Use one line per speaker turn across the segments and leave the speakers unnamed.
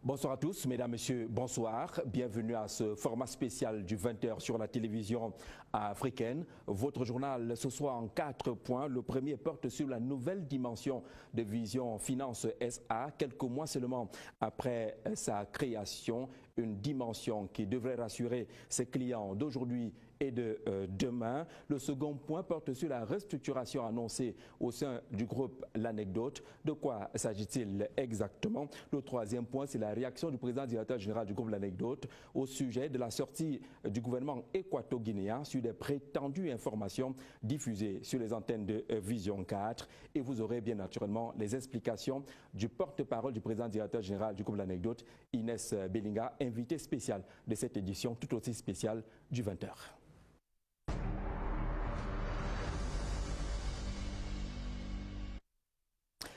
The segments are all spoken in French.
Bonsoir à tous, mesdames, messieurs, bonsoir. Bienvenue à ce format spécial du 20h sur la télévision africaine. Votre journal ce soir en 4 points. Le premier porte sur la nouvelle dimension de Vision Finance SA, quelques mois seulement après sa création. Une dimension qui devrait rassurer ses clients d'aujourd'hui et de demain. Le second point porte sur la restructuration annoncée au sein du groupe L'Anecdote. De quoi s'agit-il exactement? Le troisième point, c'est la réaction du président directeur général du groupe L'Anecdote au sujet de la sortie du gouvernement équato-guinéen sur des prétendues informations diffusées sur les antennes de Vision 4. Et vous aurez bien naturellement les explications du porte-parole du président directeur général du groupe L'Anecdote, Inès Belinga, invité spécial de cette édition, tout aussi spéciale du 20h.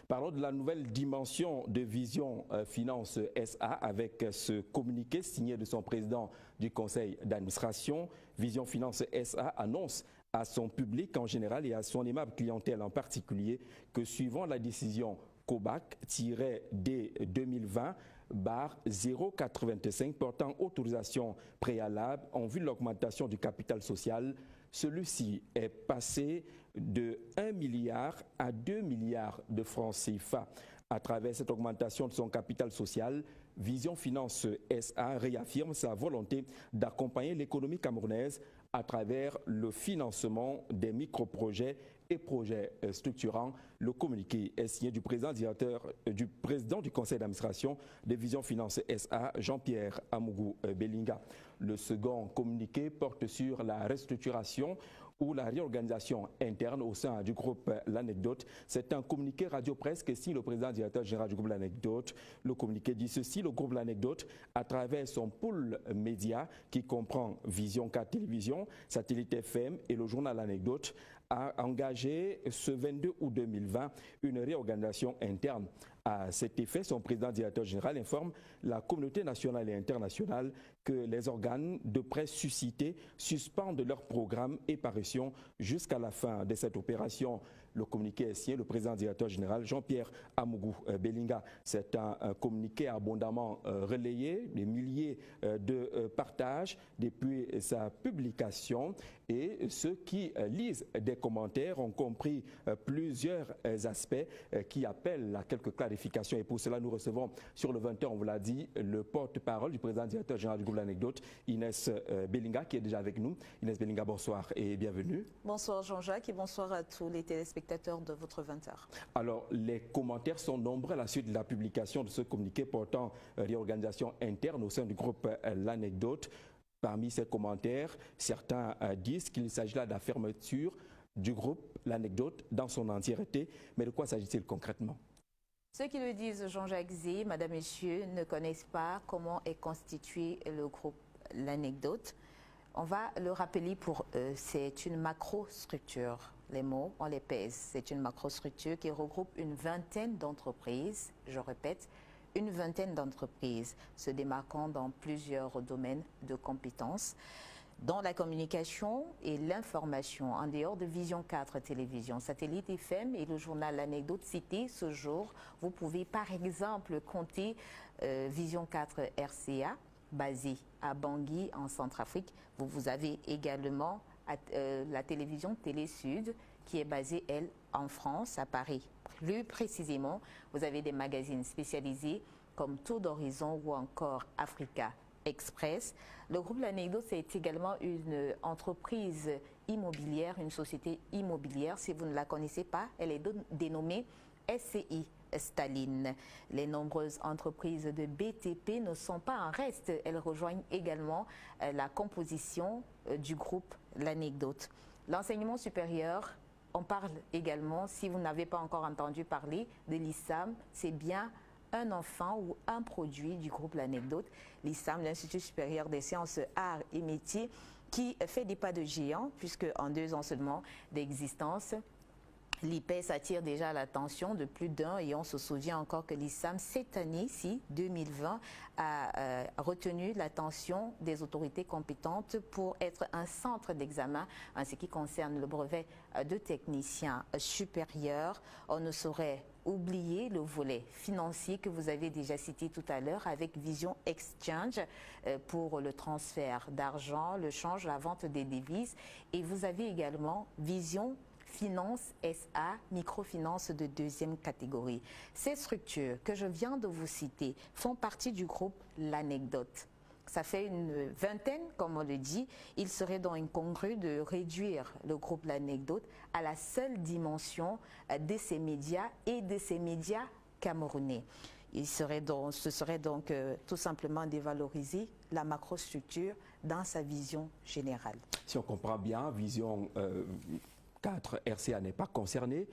Parlons de la nouvelle dimension de Vision Finance SA avec ce communiqué signé de son président du conseil d'administration. Vision Finance SA annonce à son public en général et à son aimable clientèle en particulier que suivant la décision COBAC-D 2020/085 portant autorisation préalable en vue de l'augmentation du capital social, celui-ci est passé de 1 milliard à 2 milliards de francs CFA. À travers cette augmentation de son capital social, Vision Finance SA réaffirme sa volonté d'accompagner l'économie camerounaise à travers le financement des micro-projets et projets structurants. Le communiqué est signé du président du conseil d'administration de Vision Finance SA, Jean-Pierre Amougou Belinga. Le second communiqué porte sur la restructuration ou la réorganisation interne au sein du groupe L'Anecdote. C'est un communiqué radio-presse que signe le président directeur général du groupe L'Anecdote. Le communiqué dit ceci: le groupe L'Anecdote, à travers son pool média qui comprend Vision 4 Télévision, Satellite FM et le journal L'Anecdote, a engagé ce 22 août 2020 une réorganisation interne. À cet effet, son président directeur général informe la communauté nationale et internationale que les organes de presse suscités suspendent leur programme et parution jusqu'à la fin de cette opération. Le communiqué est signé le président directeur général Jean-Pierre Amougou Belinga. C'est un communiqué abondamment relayé, des milliers de partages depuis sa publication, et ceux qui lisent des commentaires ont compris plusieurs aspects qui appellent à quelques clarifications. Et pour cela, nous recevons sur le 20h, on vous l'a dit, le porte-parole du président directeur général du groupe L'Anecdote, Inès Belinga, qui est déjà avec nous. Inès Belinga, bonsoir et bienvenue.
Bonsoir Jean-Jacques et bonsoir à tous les téléspectateurs de votre 20h. Alors,
les commentaires sont nombreux à la suite de la publication de ce communiqué portant réorganisation interne au sein du groupe L'Anecdote. Parmi ces commentaires, certains disent qu'il s'agit là de la fermeture du groupe L'Anecdote dans son entièreté. Mais de quoi s'agit-il concrètement?
Ceux qui le disent, Jean-Jacques Zé, Madame, Messieurs, ne connaissent pas comment est constitué le groupe L'Anecdote. On va le rappeler pour eux, c'est une macro-structure. Les mots, on les pèse. C'est une macro-structure qui regroupe une vingtaine d'entreprises, je répète, une vingtaine d'entreprises se démarquant dans plusieurs domaines de compétences, dans la communication et l'information, en dehors de Vision 4 Télévision, Satellite FM et le journal L'Anecdote cité ce jour. Vous pouvez par exemple compter Vision 4 RCA, basée à Bangui en Centrafrique. Vous avez également la télévision Télé Sud qui est basée, elle, en France, à Paris. Plus précisément, vous avez des magazines spécialisés comme Tour d'Horizon ou encore Africa Express. Le groupe L'Anecdote, c'est également une entreprise immobilière, une société immobilière. Si vous ne la connaissez pas, elle est dénommée SCI Staline. Les nombreuses entreprises de BTP ne sont pas en reste. Elles rejoignent également la composition du groupe L'Anecdote. L'enseignement supérieur, on parle également, si vous n'avez pas encore entendu parler de l'ISAM, c'est bien un enfant ou un produit du groupe L'Anecdote. L'ISAM, l'Institut supérieur des sciences, arts et métiers, qui fait des pas de géant, puisque en 2 ans seulement d'existence, L'IPES attire déjà l'attention de plus d'un et on se souvient encore que l'ISAM, cette année-ci, 2020, a retenu l'attention des autorités compétentes pour être un centre d'examen en ce qui concerne le brevet de technicien supérieur. On ne saurait oublier le volet financier que vous avez déjà cité tout à l'heure avec Vision Exchange pour le transfert d'argent, le change, la vente des devises. Et vous avez également Vision Finance SA, microfinance de deuxième catégorie. Ces structures que je viens de vous citer font partie du groupe L'Anecdote. Ça fait une vingtaine, comme on le dit. Il serait donc incongru de réduire le groupe L'Anecdote à la seule dimension de ces médias et de ces médias camerounais. Ce serait donc tout simplement dévaloriser la macrostructure dans sa vision générale.
Si on comprend bien, Vision 4, RCA n'est pas concerné,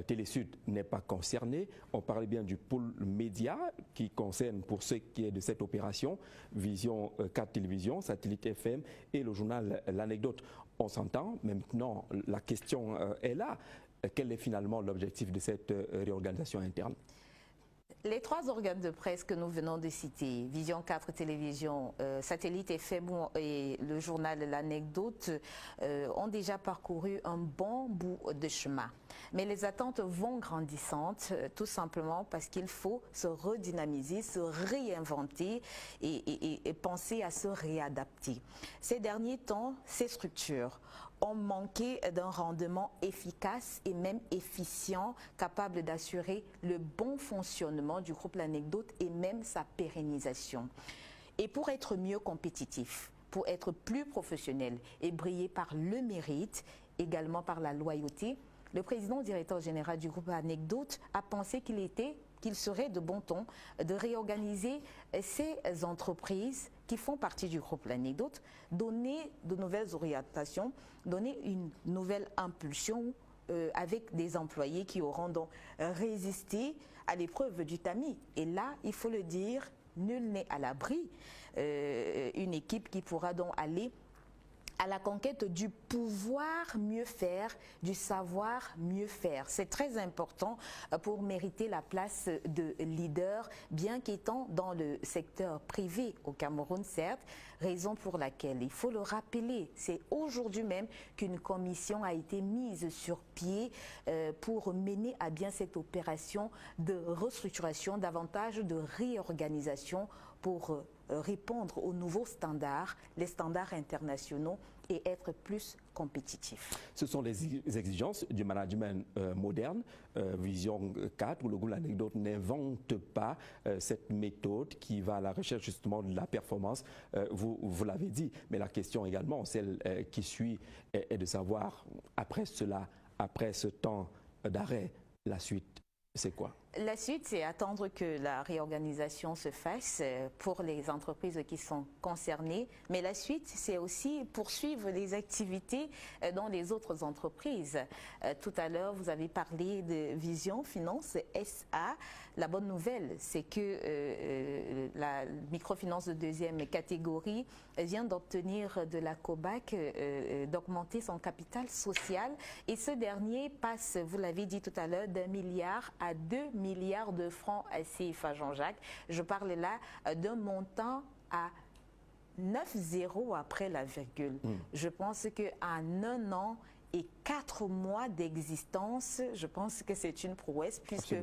Télésud n'est pas concerné. On parlait bien du pôle média qui concerne pour ce qui est de cette opération, Vision 4 Télévision, Satellite FM et le journal L'Anecdote. On s'entend, maintenant la question est là. Quel est finalement l'objectif de cette réorganisation interne ?
Les trois organes de presse que nous venons de citer, Vision 4 Télévision, Satellite FM et le journal L'Anecdote, ont déjà parcouru un bon bout de chemin. Mais les attentes vont grandissantes, tout simplement parce qu'il faut se redynamiser, se réinventer et penser à se réadapter. Ces derniers temps, ces structures ont manqué d'un rendement efficace et même efficient, capable d'assurer le bon fonctionnement du groupe L'Anecdote et même sa pérennisation. Et pour être mieux compétitif, pour être plus professionnel et briller par le mérite, également par la loyauté, le président directeur général du groupe L'Anecdote a pensé qu'il serait de bon ton de réorganiser ces entreprises qui font partie du groupe L'Anecdote, donner de nouvelles orientations, donner une nouvelle impulsion avec des employés qui auront donc résisté à l'épreuve du tamis. Et là, il faut le dire, nul n'est à l'abri. Une équipe qui pourra donc aller à la conquête du pouvoir mieux faire, du savoir mieux faire. C'est très important pour mériter la place de leader, bien qu'étant dans le secteur privé au Cameroun, certes, raison pour laquelle, il faut le rappeler, c'est aujourd'hui même qu'une commission a été mise sur pied pour mener à bien cette opération de restructuration, davantage de réorganisation pour répondre aux nouveaux standards, les standards internationaux et être plus compétitif.
Ce sont les exigences du management moderne. Vision 4, où le groupe L'Anecdote n'invente pas cette méthode qui va à la recherche justement de la performance. Vous l'avez dit, mais la question également, celle qui suit, est de savoir, après cela, après ce temps d'arrêt, la suite, c'est quoi ?
La suite, c'est attendre que la réorganisation se fasse pour les entreprises qui sont concernées. Mais la suite, c'est aussi poursuivre les activités dans les autres entreprises. Tout à l'heure, vous avez parlé de Vision Finance SA. La bonne nouvelle, c'est que la microfinance de deuxième catégorie vient d'obtenir de la COBAC d'augmenter son capital social. Et ce dernier passe, vous l'avez dit tout à l'heure, d'1 milliard à 2 milliards de francs CFA, Jean-Jacques. Je parle là d'un montant à 9 zéros après la virgule. Je pense qu'en 1 an et 4 mois d'existence, je pense que c'est une prouesse puisque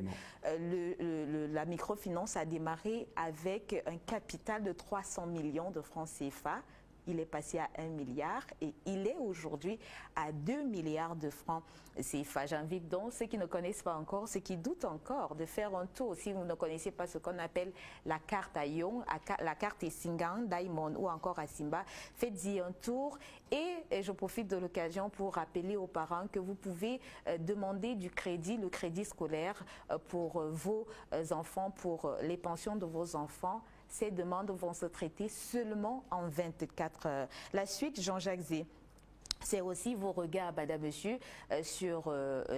la microfinance a démarré avec un capital de 300 millions de francs CFA. Il est passé à 1 milliard et il est aujourd'hui à 2 milliards de francs CFA. J'invite donc ceux qui ne connaissent pas encore, ceux qui doutent encore, de faire un tour. Si vous ne connaissez pas ce qu'on appelle la carte à Young, la carte Singang, Diamond ou encore à Simba, faites-y un tour. Et je profite de l'occasion pour rappeler aux parents que vous pouvez demander du crédit, le crédit scolaire pour vos enfants, pour les pensions de vos enfants. Ces demandes vont se traiter seulement en 24 heures. La suite, Jean-Jacques Zé, c'est aussi vos regards, madame, monsieur, sur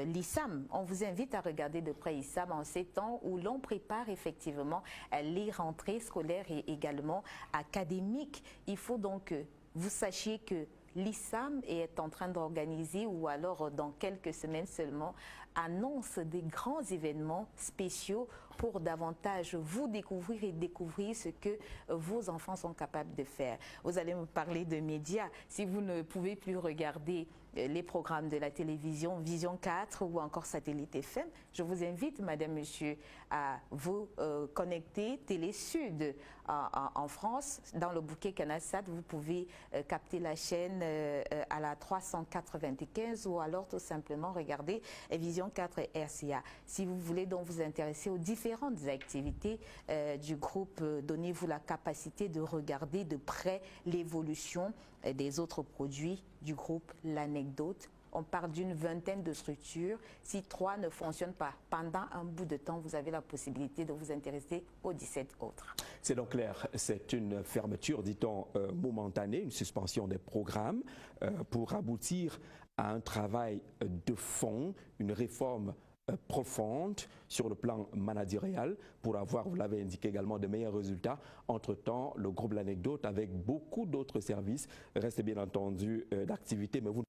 l'ISAM. On vous invite à regarder de près l'ISAM en ces temps où l'on prépare effectivement les rentrées scolaires et également académiques. Il faut donc que vous sachiez que l'ISAM est en train d'organiser, ou alors dans quelques semaines seulement, annonce des grands événements spéciaux pour davantage vous découvrir et découvrir ce que vos enfants sont capables de faire. Vous allez me parler de médias. Si vous ne pouvez plus regarder les programmes de la télévision Vision 4 ou encore Satellite FM, je vous invite, madame, monsieur, à vous connecter Télé Sud en France. Dans le bouquet Canalsat, vous pouvez capter la chaîne à la 395 ou alors tout simplement regarder Vision 4 RCA. Si vous voulez donc vous intéresser aux différentes activités du groupe, donnez-vous la capacité de regarder de près l'évolution des autres produits du groupe L'Anecdote. On parle d'une vingtaine de structures. Si 3 ne fonctionnent pas pendant un bout de temps, vous avez la possibilité de vous intéresser aux 17 autres.
C'est donc clair, c'est une fermeture, dit-on, momentanée, une suspension des programmes pour aboutir à un travail de fond, une réforme profonde sur le plan managérial pour avoir, vous l'avez indiqué également, de meilleurs résultats. Entre-temps, le groupe L'Anecdote avec beaucoup d'autres services reste bien entendu d'activité, mais vous